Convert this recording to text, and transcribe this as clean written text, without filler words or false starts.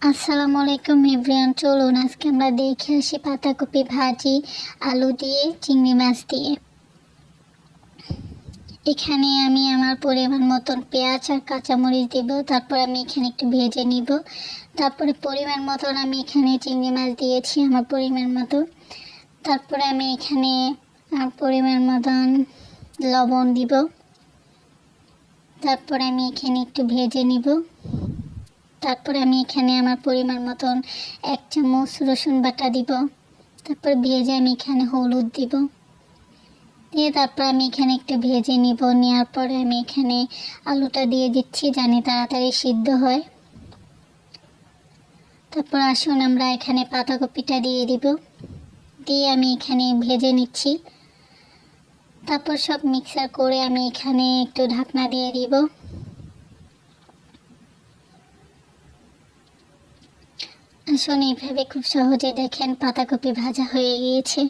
আসসালামু আলাইকুম এভরিওয়ান, চলুন আজকে আমরা দেখে আসি পাতাকপি ভাজি আলু দিয়ে চিংড়ি মাছ দিয়ে। এখানে আমি আমার পরিমাণ মতন পেঁয়াজ আর কাঁচামরিচ দিব, তারপর আমি এখানে একটু ভেজে নিব। তারপরে পরিমাণ মতন আমি এখানে চিংড়ি মাছ দিয়েছি আমার পরিমাণ মতো। তারপরে আমি এখানে পরিমাণ মতন লবণ দিব। তারপরে আমি এখানে একটু ভেজে নিব। তারপরে আমি এখানে আমার পরিমাণ মতন 1 চামচ রসুন বাটা দিব। তারপর ভেজে আমি এখানে হলুদ দিব, দিয়ে তারপর আমি এখানে একটু ভেজে নিব। নেওয়ার পরে আমি এখানে আলুটা দিয়ে দিচ্ছি, জানি তাড়াতাড়ি সিদ্ধ হয়। তারপর আসুন আমরা এখানে পাতাকপিটা দিয়ে দিব, দিয়ে আমি এখানে ভেজে নিচ্ছি। তারপর সব মিক্সার করে আমি এখানে একটু ঢাকনা দিয়ে দিব। আসুন এইভাবে খুব সহজে দেখেন পাতাকপি ভাজা হয়ে গিয়েছে।